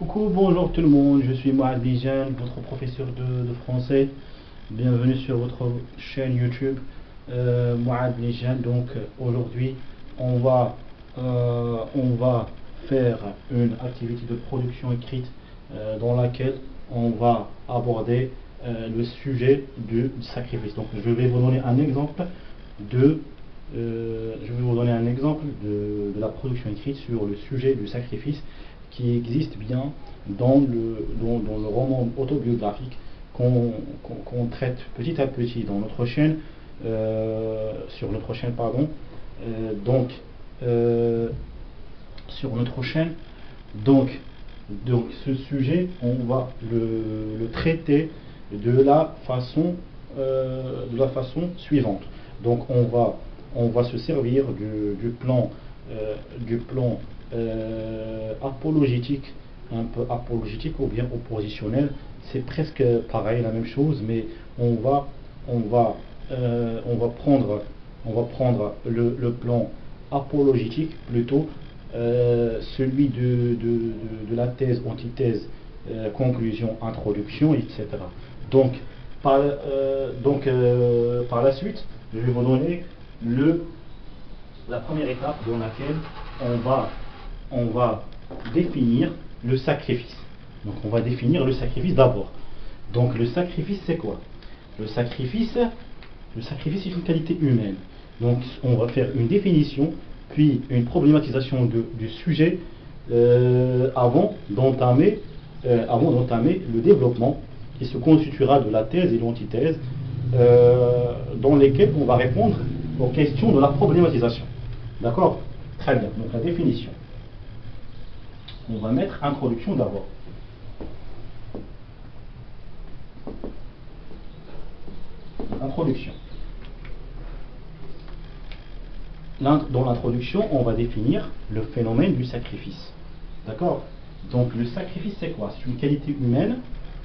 Coucou, bonjour tout le monde, je suis Mohamed Bijan, votre professeur de français. Bienvenue sur votre chaîne YouTube Mohamed Bijan. Donc aujourd'hui, on va faire une activité de production écrite dans laquelle on va aborder le sujet du sacrifice. Donc je vais vous donner un exemple de la production écrite sur le sujet du sacrifice qui existe bien dans le roman autobiographique qu'on traite petit à petit dans notre chaîne, sur notre chaîne, pardon. Donc, sur notre chaîne, donc ce sujet, on va le traiter de la façon suivante. Donc, on va se servir du plan apologétique, un peu apologétique ou bien oppositionnel. C'est presque pareil, la même chose, mais on va prendre le plan apologétique plutôt, celui de la thèse, antithèse, conclusion, introduction, etc. Donc par la suite, je vais vous donner la première étape dans laquelle on va définir le sacrifice. Donc on va définir le sacrifice d'abord. Donc le sacrifice, c'est quoi? Le sacrifice c'est une qualité humaine. Donc on va faire une définition, puis une problématisation du sujet avant d'entamer le développement qui se constituera de la thèse et l'antithèse, dans lesquelles on va répondre aux questions de la problématisation. D'accord? Très bien. Donc la définition. On va mettre introduction d'abord. Introduction. Dans l'introduction, on va définir le phénomène du sacrifice. D'accord? Donc le sacrifice, c'est quoi? C'est une qualité humaine.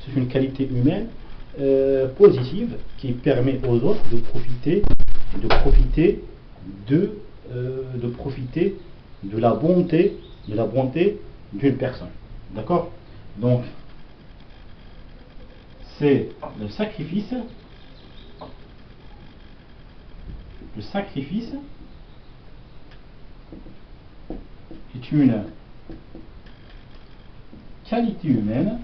C'est une qualité humaine positive qui permet aux autres de profiter de la bonté d'une personne. D'accord? Donc c'est le sacrifice. Le sacrifice est une qualité humaine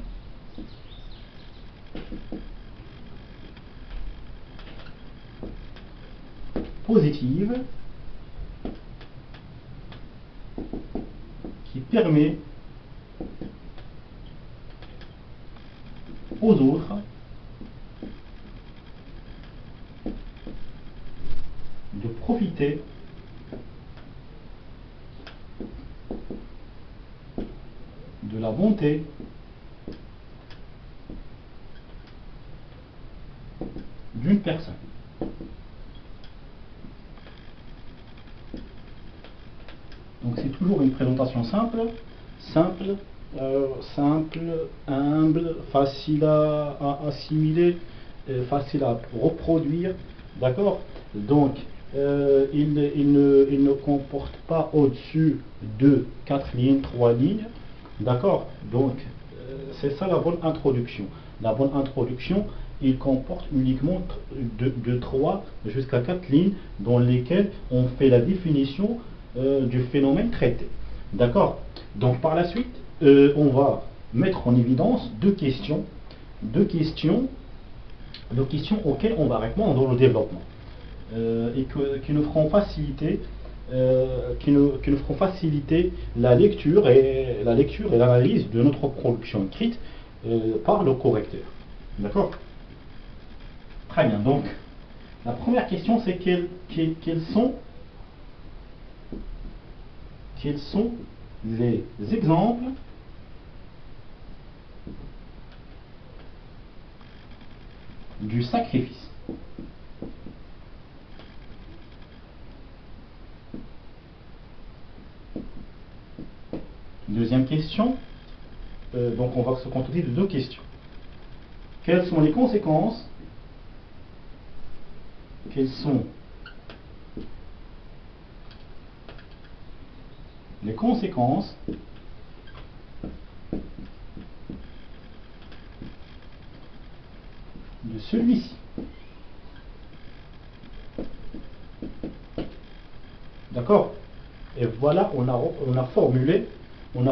positive qui permet aux autres de profiter de la bonté d'une personne. Donc c'est toujours une présentation simple, humble, facile à assimiler, facile à reproduire. D'accord? Donc il ne comporte pas au-dessus de 4 lignes, 3 lignes. D'accord? Donc c'est ça la bonne introduction. La bonne introduction, il comporte uniquement de 3 jusqu'à 4 lignes dans lesquelles on fait la définition du phénomène traité. D'accord? Donc par la suite, on va mettre en évidence deux questions auxquelles on va répondre dans le développement, et qui nous feront faciliter la lecture et l'analyse de notre production écrite par le correcteur. D'accord? Très bien. Donc la première question, c'est quels sont les exemples du sacrifice? Deuxième question, donc on va se contenter de deux questions. Quelles sont les conséquences de celui-ci. D'accord? Et voilà, on a formulé une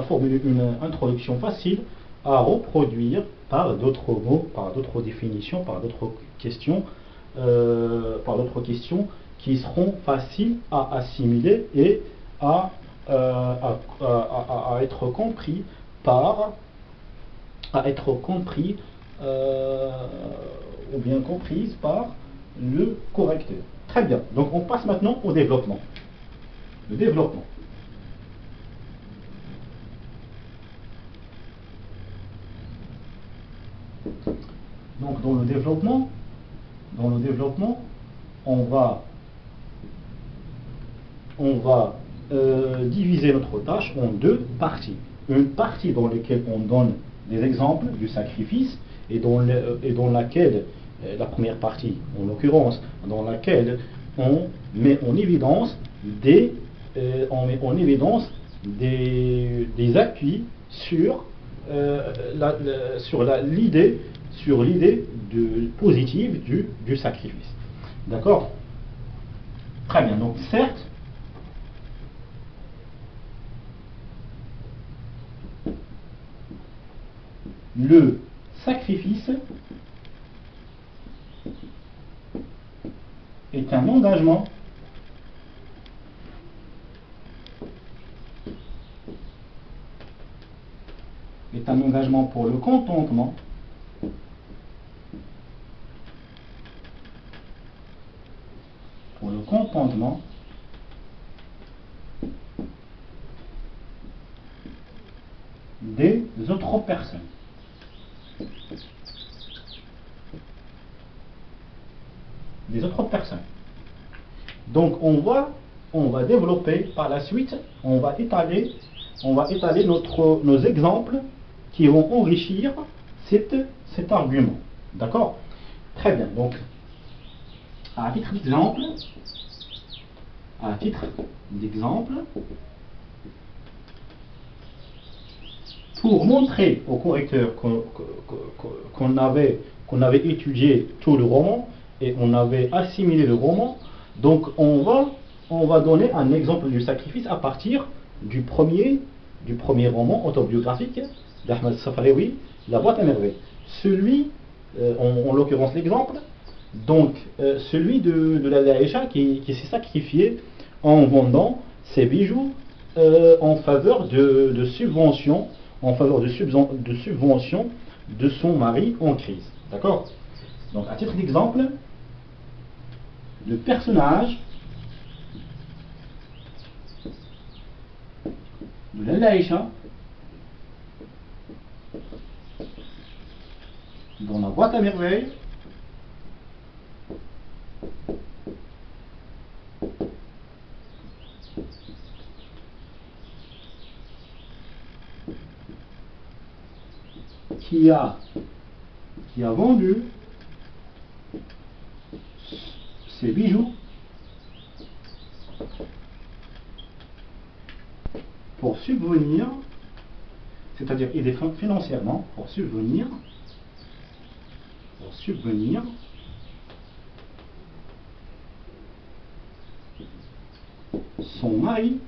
introduction facile à reproduire par d'autres mots, par d'autres définitions, par d'autres questions qui seront faciles à assimiler et à être compris ou bien comprises par le correcteur. Très bien. Donc on passe maintenant au développement. Le développement. Donc dans le développement, on va diviser notre tâche en deux parties. Une partie dans laquelle on donne des exemples du sacrifice et dans laquelle, la première partie en l'occurrence, dans laquelle on met en évidence des appuis sur l'idée positive du sacrifice. D'accord? Très bien. Donc certes, le sacrifice est un engagement pour le contentement des autres personnes. Donc on va développer par la suite, on va étaler nos exemples qui vont enrichir cet argument. D'accord? Très bien. Donc, à titre d'exemple, pour montrer au correcteur qu'on avait étudié tout le roman et on avait assimilé le roman, donc on va donner un exemple du sacrifice à partir du premier roman autobiographique d'Ahmed Safarewi, La boîte à merveilles. Celui, en l'occurrence l'exemple, donc celui de la Aïcha qui s'est sacrifié en vendant ses bijoux en faveur de subventions de son mari en crise. D'accord? Donc à titre d'exemple, le personnage de la Aïcha dans La boîte à merveilles qui a vendu ses bijoux pour subvenir, c'est-à-dire aider financièrement pour subvenir son mari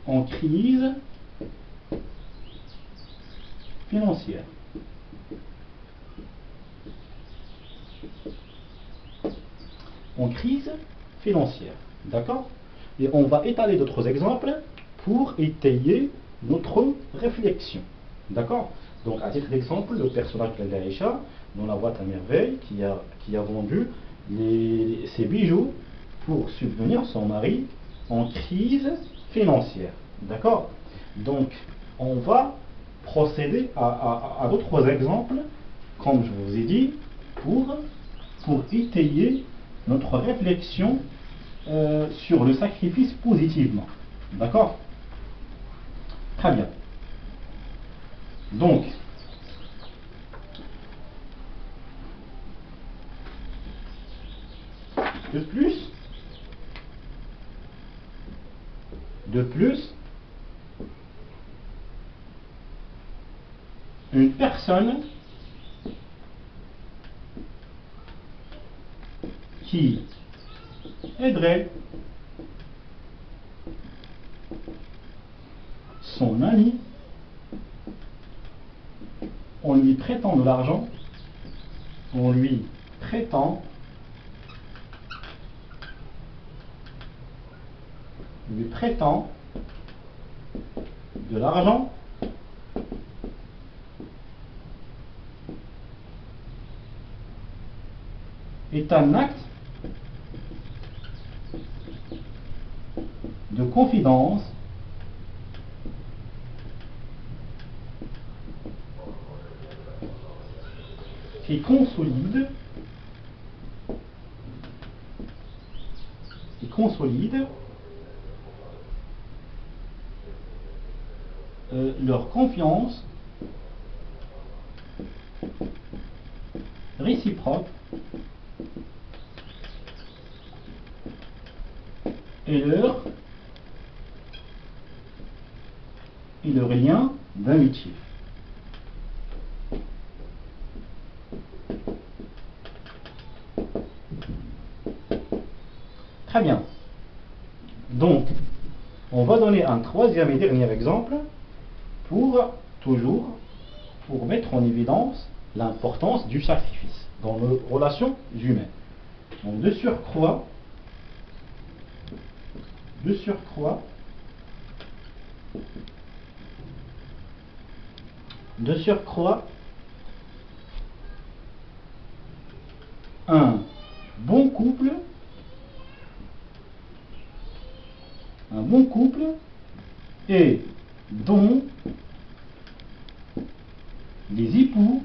en crise financière. D'accord? Et on va étaler d'autres exemples pour étayer notre réflexion. D'accord? Donc, à titre d'exemple, le personnage de l'Aïcha, dans La boîte à merveilles, qui a vendu ses bijoux pour subvenir son mari en crise financière. D'accord? Donc, on va procéder à d'autres exemples, comme je vous ai dit, pour étayer notre réflexion sur le sacrifice positivement. D'accord? Très bien. Donc, de plus, une personne qui aiderait son ami en lui prêtant de l'argent, en lui prêtant de l'argent est un acte de confidence qui consolide leur confiance réciproque et le lien d'amitié. Très bien. Donc, on va donner un troisième et dernier exemple pour mettre en évidence l'importance du sacrifice dans nos relations humaines. Donc, de surcroît, un bon couple est dont les époux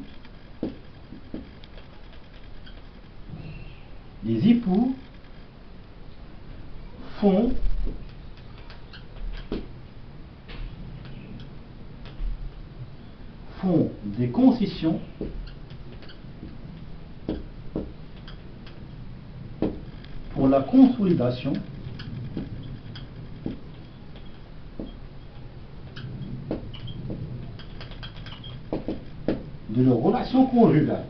font des concessions pour la consolidation de leur relation conjugale.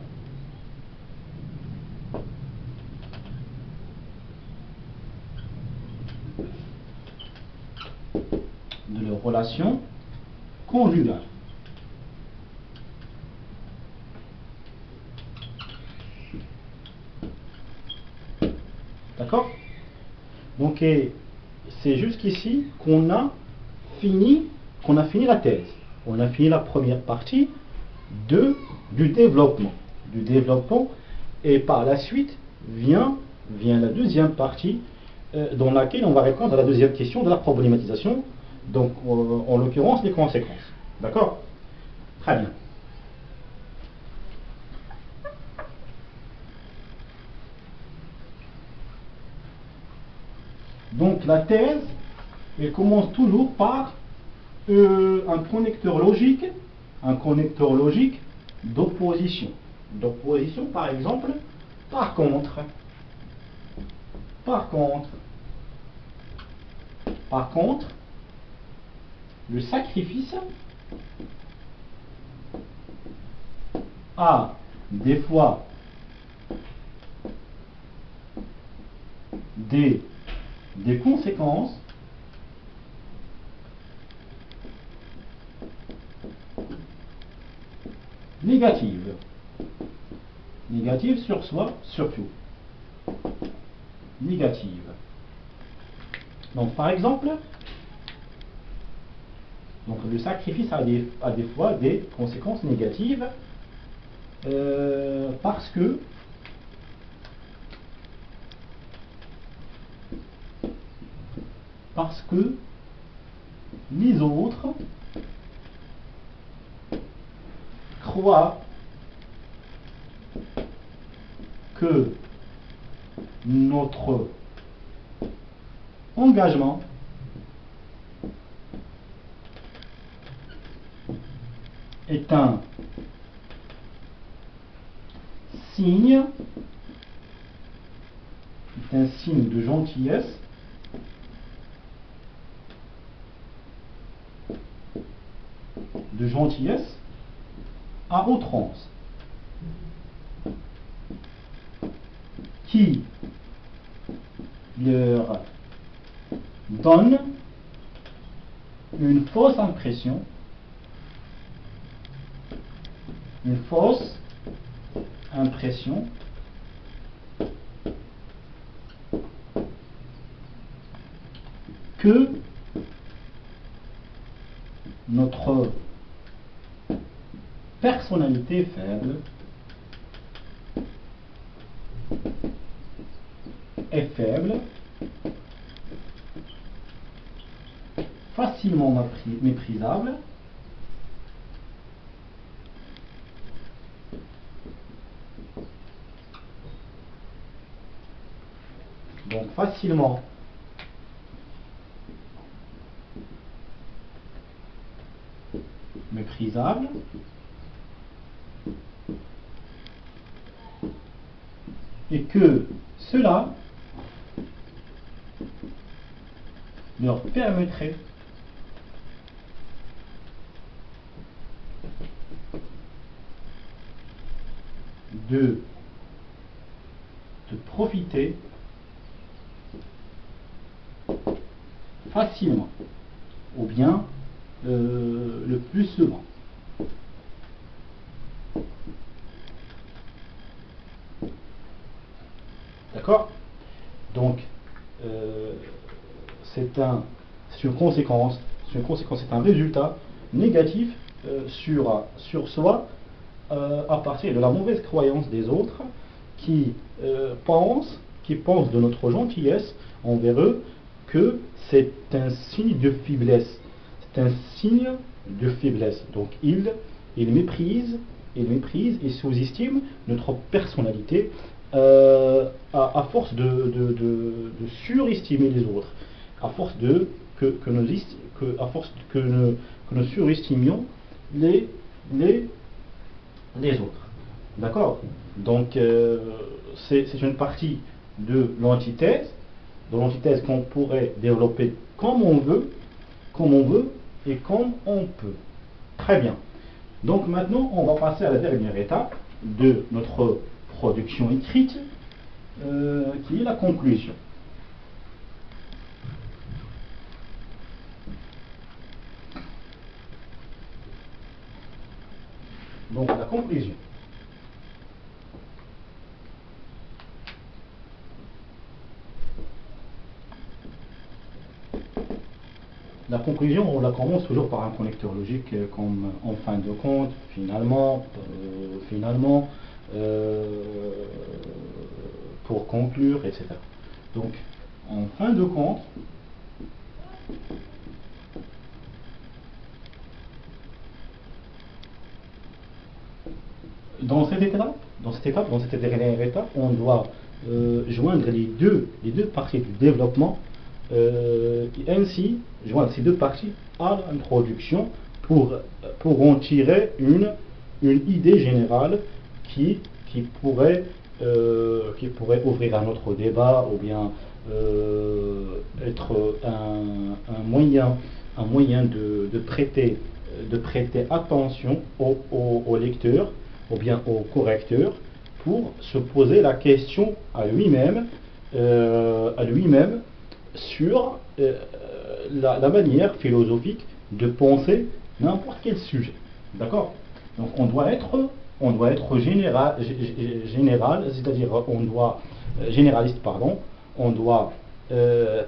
D'accord? Donc, c'est jusqu'ici qu'on a fini la thèse. On a fini la première partie du développement. Et par la suite vient la deuxième partie dans laquelle on va répondre à la deuxième question de la problématisation, donc en l'occurrence les conséquences. D'accord? Très bien. Donc la thèse, elle commence toujours par un connecteur logique d'opposition. D'opposition, par exemple, par contre, le sacrifice a des fois des conséquences négatives. Négatives sur soi, surtout. Négatives. Donc, par exemple, le sacrifice a des fois des conséquences négatives parce que les autres croient que notre engagement est un signe de gentillesse à outrance qui leur donne une fausse impression, que notre personnalité est faible, facilement méprisable, donc facilement méprisable, et que cela leur permettrait de profiter facilement, ou bien le plus souvent. D'accord? Donc, c'est une conséquence, c'est un résultat négatif sur soi à partir de la mauvaise croyance des autres qui pensent de notre gentillesse envers eux que c'est un signe de faiblesse. C'est un signe de faiblesse. Donc ils méprisent et sous-estiment notre personnalité à force de surestimer les autres, à force que nous surestimions les autres. D'accord? Donc c'est une partie de l'antithèse qu'on pourrait développer comme on veut et comme on peut. Très bien. Donc maintenant, on va passer à la dernière étape de notre production écrite, qui est la conclusion. Donc la conclusion. La conclusion, on la commence toujours par un connecteur logique, comme en fin de compte, finalement, pour conclure, etc. Donc, en fin de compte, dans cette dernière étape, on doit joindre les deux parties du développement, et ainsi joindre ces deux parties à l'introduction pour en tirer une idée générale qui pourrait ouvrir un autre débat, ou bien être un moyen de prêter attention au lecteur, ou bien au correcteur, pour se poser la question à lui-même sur la manière philosophique de penser n'importe quel sujet. D'accord? Donc on doit être général, c'est-à-dire généraliste, pardon. On doit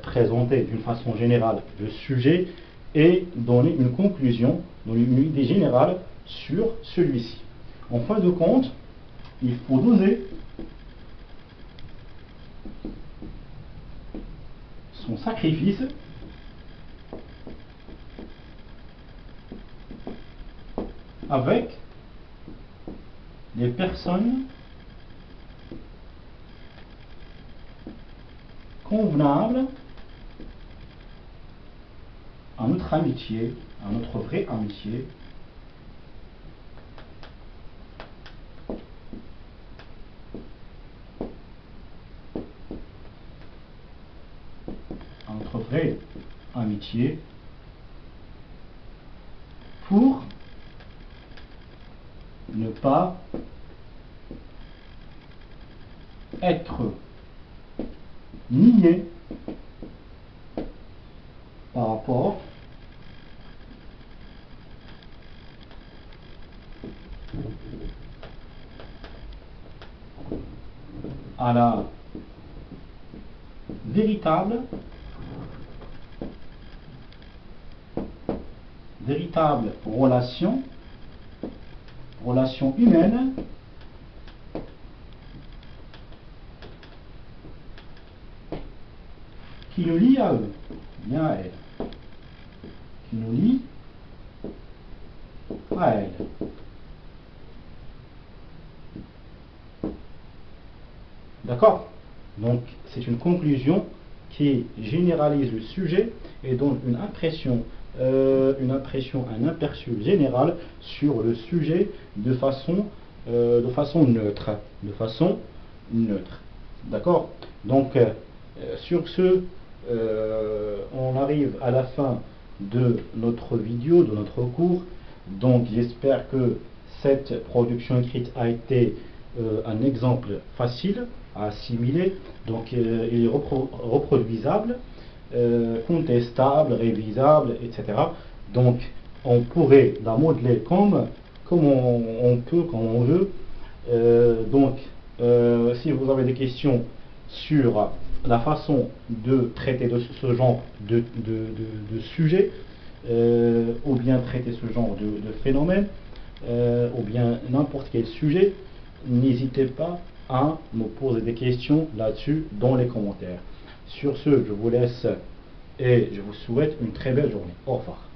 présenter d'une façon générale le sujet et donner une conclusion, donner une idée générale sur celui-ci. En fin de compte, il faut doser son sacrifice avec les personnes convenables à notre amitié, à notre vraie amitié, pour ne pas être nié à la véritable relation humaine qui nous lie à eux, bien à elle, qui nous lie à elle. D'accord? Donc, c'est une conclusion qui généralise le sujet et donne un aperçu général sur le sujet de façon neutre. D'accord? Donc, sur ce, on arrive à la fin de notre vidéo, de notre cours. Donc, j'espère que cette production écrite a été un exemple facile à assimiler. Donc, il est reproduisable, contestable, révisable, etc. Donc, on pourrait la modeler comme on peut, comme on veut. Si vous avez des questions sur la façon de traiter de ce genre de sujet, ou bien traiter ce genre de phénomène, ou bien n'importe quel sujet, n'hésitez pas à me poser des questions là-dessus dans les commentaires. Sur ce, je vous laisse et je vous souhaite une très belle journée. Au revoir.